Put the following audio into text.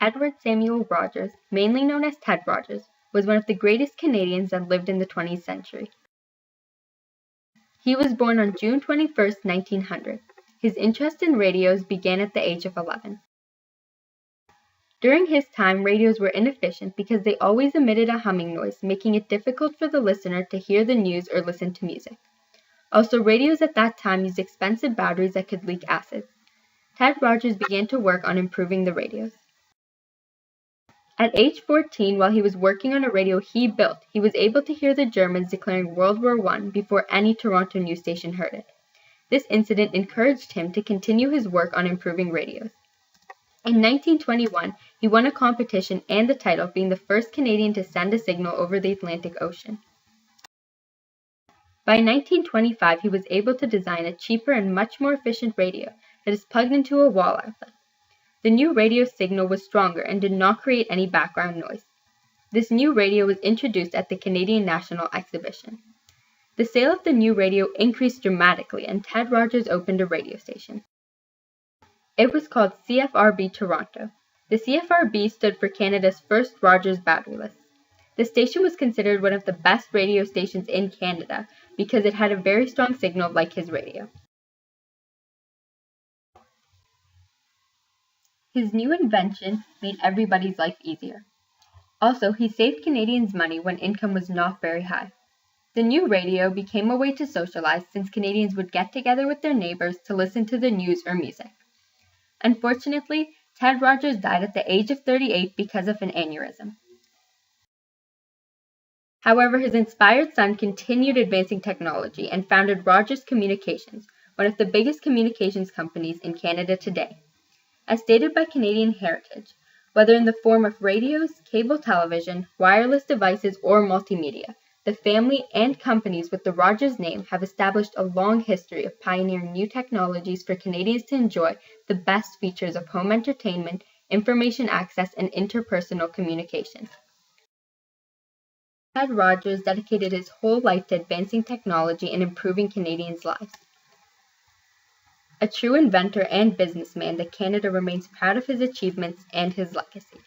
Edward Samuel Rogers, mainly known as Ted Rogers, was one of the greatest Canadians that lived in the 20th century. He was born on June 21, 1900. His interest in radios began at the age of 11. During his time, radios were inefficient because they always emitted a humming noise, making it difficult for the listener to hear the news or listen to music. Also, radios at that time used expensive batteries that could leak acid. Ted Rogers began to work on improving the radios. At age 14, while he was working on a radio he built, he was able to hear the Germans declaring World War I before any Toronto news station heard it. This incident encouraged him to continue his work on improving radios. In 1921, he won a competition and the title of being the first Canadian to send a signal over the Atlantic Ocean. By 1925, he was able to design a cheaper and much more efficient radio that is plugged into a wall outlet. The new radio signal was stronger and did not create any background noise. This new radio was introduced at the Canadian National Exhibition. The sale of the new radio increased dramatically, and Ted Rogers opened a radio station. It was called CFRB Toronto. The CFRB stood for Canada's first Rogers batteryless. The station was considered one of the best radio stations in Canada because it had a very strong signal like his radio. His new invention made everybody's life easier. Also, he saved Canadians money when income was not very high. The new radio became a way to socialize since Canadians would get together with their neighbors to listen to the news or music. Unfortunately, Ted Rogers died at the age of 38 because of an aneurysm. However, his inspired son continued advancing technology and founded Rogers Communications, one of the biggest communications companies in Canada today. As stated by Canadian Heritage, whether in the form of radios, cable television, wireless devices, or multimedia, the family and companies with the Rogers name have established a long history of pioneering new technologies for Canadians to enjoy the best features of home entertainment, information access, and interpersonal communication. Ted Rogers dedicated his whole life to advancing technology and improving Canadians' lives. A true inventor and businessman that Canada remains proud of his achievements and his legacy.